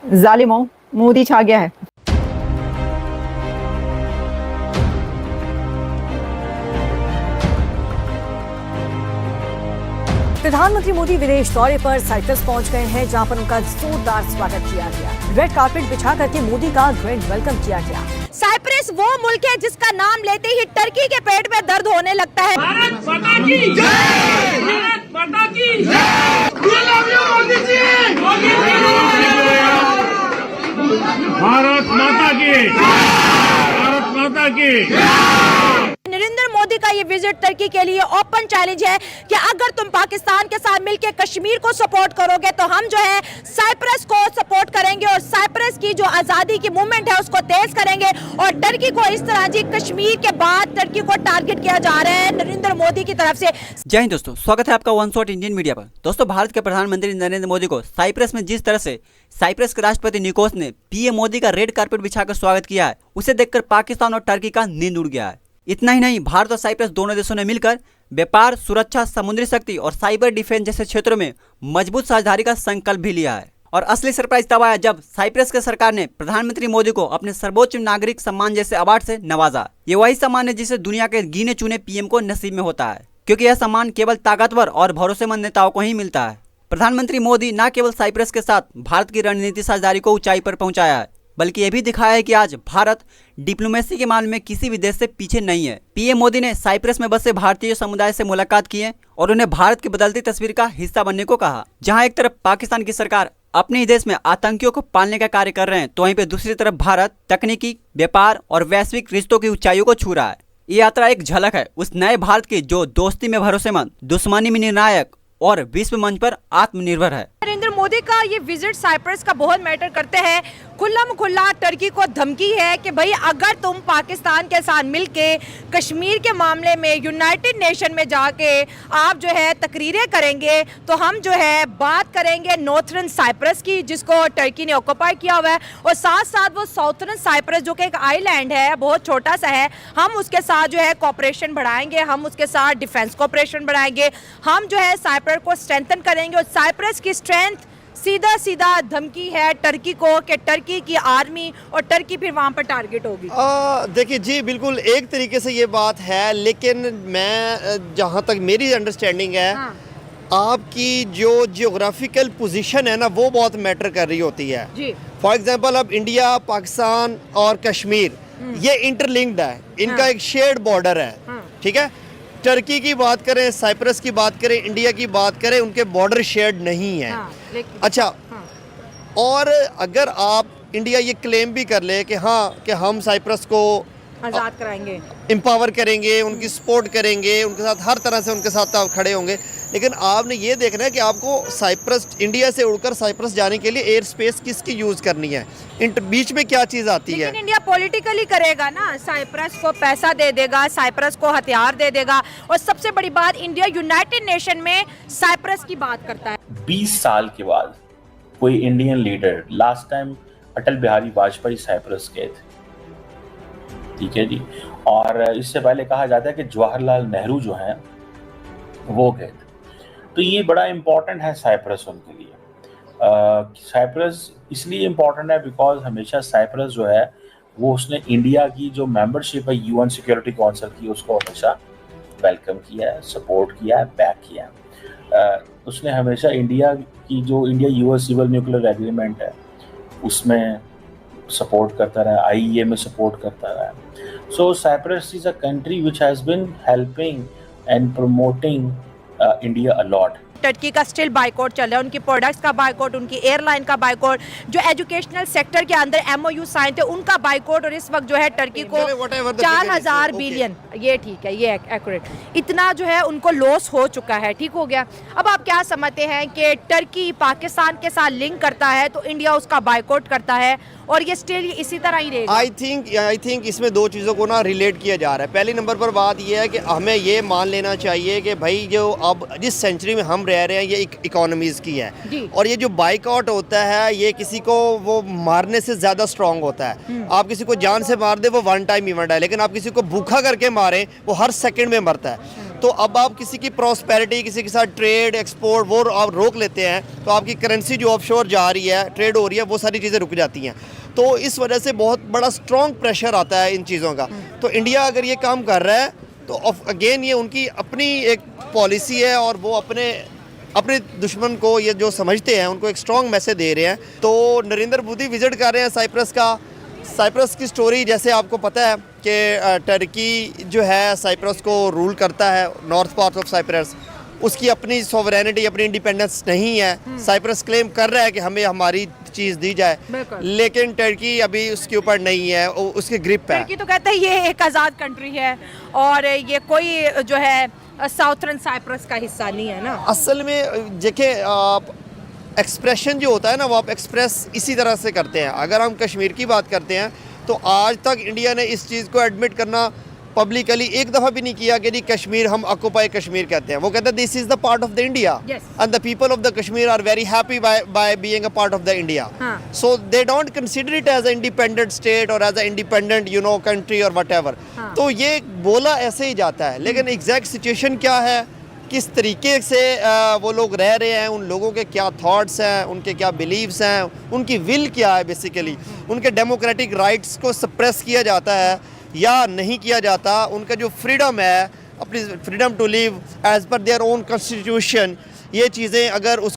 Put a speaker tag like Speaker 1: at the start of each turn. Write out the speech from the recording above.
Speaker 1: जालिमों, मोदी छा गया है।
Speaker 2: प्रधानमंत्री मोदी विदेश दौरे पर साइप्रस पहुंच गए हैं, जहां पर उनका जोरदार स्वागत किया गया। रेड कार्पेट बिछा करके मोदी का ग्रैंड वेलकम किया गया।
Speaker 3: साइप्रस वो मुल्क है जिसका नाम लेते ही टर्की के पेट में दर्द होने लगता है।
Speaker 4: भारत माता की जय! भारत माता की जय! We love you, Modi ji! Modi ji! Bharat माता की भारत माता की
Speaker 3: नरेंद्र मोदी का ये विजिट टर्की के लिए ओपन चैलेंज है कि अगर तुम पाकिस्तान के साथ मिलकर कश्मीर को सपोर्ट करोगे तो हम जो है साइप्रस को सपोर्ट करेंगे और साइप्रस की जो आजादी की मूवमेंट है उसको तेज करेंगे। और टर्की को इस तरह जी कश्मीर के बाद टर्की को टारगेट किया जा रहा है नरेंद्र मोदी की तरफ से।
Speaker 5: जय हिंद दोस्तों, स्वागत है आपका वन शॉट इंडियन मीडिया पर। दोस्तों, भारत के प्रधानमंत्री नरेंद्र मोदी को साइप्रस में जिस तरह से साइप्रस के राष्ट्रपति निकोस ने पीएम मोदी का रेड कार्पेट बिछाकर स्वागत किया है, उसे देखकर पाकिस्तान और टर्की का नींद उड़ गया है। इतना ही नहीं, भारत और साइप्रस दोनों देशों ने मिलकर व्यापार, सुरक्षा, समुद्री शक्ति और साइबर डिफेंस जैसे क्षेत्रों में मजबूत साझेदारी का संकल्प भी लिया है। और असली सरप्राइज तब आया जब साइप्रस के सरकार ने प्रधानमंत्री मोदी को अपने सर्वोच्च नागरिक सम्मान जैसे अवार्ड से नवाजा। ये वही सम्मान है जिसे दुनिया के गिने चुने पीएम को नसीब में होता है, क्योंकि यह सम्मान केवल ताकतवर और भरोसेमंद नेताओं को ही मिलता है। प्रधानमंत्री मोदी न केवल साइप्रस के साथ भारत की रणनीति साझेदारी को ऊंचाई पर पहुंचाया है, बल्कि यह भी दिखाया है कि आज भारत डिप्लोमेसी के मामले में किसी भी देश से पीछे नहीं है। पीएम मोदी ने साइप्रस में बसे भारतीय समुदाय से मुलाकात की है और उन्हें भारत की बदलती तस्वीर का हिस्सा बनने को कहा। जहां एक तरफ पाकिस्तान की सरकार अपने ही देश में आतंकियों को पालने का कार्य कर रहे हैं, तो वहीं पे दूसरी तरफ भारत तकनीकी, व्यापार और वैश्विक रिश्तों की ऊंचाइयों को छू रहा है। ये यात्रा एक झलक है उस नए भारत की जो दोस्ती में भरोसेमंद, दुश्मनी में निर्णायक और विश्व मंच पर आत्मनिर्भर है।
Speaker 3: नरेंद्र मोदी का ये विजिट साइप्रस का बहुत मैटर करते हैं। खुल्ला टर्की को धमकी है कि भाई अगर तुम पाकिस्तान के साथ मिलके कश्मीर के मामले में यूनाइटेड नेशन में जाके आप जो है तकरीरें करेंगे तो हम जो है बात करेंगे नॉर्थर्न साइप्रस की, जिसको टर्की ने ऑक्यूपाई किया हुआ है, और साथ साथ वो साउथर्न साइप्रस जो कि एक आइलैंड है, बहुत छोटा सा है, हम उसके साथ जो है कोऑपरेशन बढ़ाएंगे, हम उसके साथ डिफेंस कोऑपरेशन बढ़ाएंगे, हम जो है साइप्रस को स्ट्रेंथन करेंगे। और साइप्रस की स्ट्रेंथ सीधा धमकी है टर्की को कि टर्की की आर्मी और टर्की फिर वहां पर टारगेट होगी।
Speaker 6: देखिए जी, बिल्कुल एक तरीके से ये बात है, लेकिन मैं जहाँ तक मेरी अंडरस्टैंडिंग है,
Speaker 3: हाँ।
Speaker 6: आपकी जो जियोग्राफिकल पोजीशन है ना, वो बहुत मैटर कर रही होती है
Speaker 3: जी।
Speaker 6: फॉर एग्जांपल अब इंडिया, पाकिस्तान और कश्मीर ये इंटरलिंक्ड है, इनका एक शेयर्ड बॉर्डर है, ठीक है। टर्की की बात करें, साइप्रस की बात करें, इंडिया की बात करें, उनके बॉर्डर शेयर्ड नहीं है। अच्छा, और अगर आप इंडिया ये क्लेम भी कर ले कि हाँ कि हम साइप्रस को
Speaker 3: आजाद कराएंगे,
Speaker 6: एम्पावर करेंगे, उनकी सपोर्ट करेंगे, उनके साथ हर तरह से उनके साथ आप खड़े होंगे, लेकिन आपने ये देखना है कि आपको साइप्रस, इंडिया से उड़कर साइप्रस जाने के लिए एयर स्पेस किसकी यूज़ करनी है, बीच में क्या चीज़ आती है।
Speaker 3: लेकिन इंडिया पॉलिटिकली करेगा ना, साइप्रस को पैसा दे देगा, साइप्रस को हथियार दे देगा, और सबसे बड़ी बात इंडिया यूनाइटेड नेशन में साइप्रस की बात करता है।
Speaker 7: 20 साल के बाद कोई Indian leader, last time Atal Bihari Vajpayee Cyprus गए थे, ठीक है जी, और इससे पहले कहा जाता है कि जवाहरलाल नेहरू जो हैं वो गए थे। तो ये बड़ा इम्पोर्टेंट है साइप्रस उनके लिए। साइप्रस इसलिए इम्पोर्टेंट है बिकॉज हमेशा साइप्रस जो है वो उसने इंडिया की जो मेंबरशिप है यूएन सिक्योरिटी काउंसिल की, उसको हमेशा वेलकम किया है, सपोर्ट किया है, बैक किया है। उसने हमेशा इंडिया की जो India US civil nuclear agreement है उसमें सपोर्ट करता रहा, आईईए में सपोर्ट करता रहा। So Cyprus is a country which has been helping and promoting India a lot.
Speaker 3: Turkey का स्टिल बाइकआउट चल रहा है, उनकी प्रोडक्ट्स का बाइकआउट, उनकी एयरलाइन का बाइकआउट, जो एजुकेशनल सेक्टर के अंदर एमओयू साइन थे उनका बाइकआउट, और इस वक्त जो है टर्की को 4000 बिलियन, ये ठीक है, ये एक्यूरेट, इतना जो है उनको लॉस हो चुका है, ठीक हो गया। अब आप क्या समझते हैं कि टर्की पाकिस्तान के साथ लिंक करता है तो इंडिया उसका बाइकआउट करता है और ये स्टिल इसी तरह ही रहेगा?
Speaker 6: आई थिंक इसमें दो चीज़ों को ना रिलेट किया जा रहा है। पहली नंबर पर बात यह है कि हमें ये मान लेना चाहिए कि भाई जो अब जिस सेंचुरी में हम रह रहे हैं ये इकोनॉमीज़ की है, और ये जो बाइकआउट होता है ये किसी को वो मारने से ज़्यादा स्ट्रॉन्ग होता है। आप किसी को जान से मार दे वो वन टाइम इवेंट है, लेकिन आप किसी को भूखा करके मारें वो हर सेकेंड में मरता है। तो अब आप किसी की प्रॉस्पेरिटी, किसी के साथ ट्रेड एक्सपोर्ट वो आप रोक लेते हैं तो आपकी करेंसी जो ऑफशोर जा रही है, ट्रेड हो रही है, वो सारी चीज़ें रुक जाती हैं। तो इस वजह से बहुत बड़ा स्ट्रॉन्ग प्रेशर आता है इन चीज़ों का। तो इंडिया अगर ये काम कर रहा है तो अगेन ये उनकी अपनी एक पॉलिसी है और वो अपने दुश्मन को ये जो समझते हैं उनको एक स्ट्रॉन्ग मैसेज दे रहे हैं। तो नरेंद्र मोदी विजिट कर रहे हैं साइप्रस का। साइप्रस की स्टोरी जैसे आपको पता है कि टर्की जो है साइप्रस को रूल करता है, नॉर्थ पार्ट ऑफ साइप्रस, उसकी अपनी सॉवरेनिटी, अपनी इंडिपेंडेंस नहीं है। साइप्रस क्लेम कर रहा है कि हमें हमारी चीज़ दी जाए, लेकिन टर्की अभी उसके ऊपर नहीं है, उसकी ग्रिप है।
Speaker 3: टर्की तो कहता है ये एक आज़ाद कंट्री है और ये कोई जो है साउथर्न साइप्रस का हिस्सा नहीं है ना।
Speaker 6: असल में देखिए, आप एक्सप्रेशन जो होता है ना वो आप एक्सप्रेस इसी तरह से करते हैं। अगर हम कश्मीर की बात करते हैं तो आज तक इंडिया ने इस चीज़ को एडमिट करना पब्लिकली एक दफ़ा भी नहीं किया कि नहीं कश्मीर हम ऑक्यूपाई कश्मीर कहते हैं। वो कहते हैं this is the part of the India and the people of the Kashmir are very happy by being a part of the India. So they don't consider it as a independent state और as a independent country और whatever. तो ये बोला ऐसे ही जाता है, लेकिन exact situation क्या है, किस तरीके से वो लोग रह रहे हैं, उन लोगों के क्या थॉट्स हैं, उनके क्या बिलीव्स हैं, उनकी विल क्या है, बेसिकली उनके डेमोक्रेटिक राइट्स को सप्रेस किया जाता है या नहीं किया जाता, उनका जो फ्रीडम है, अपनी freedom to live as per their own constitution, ये चीज़ें अगर उस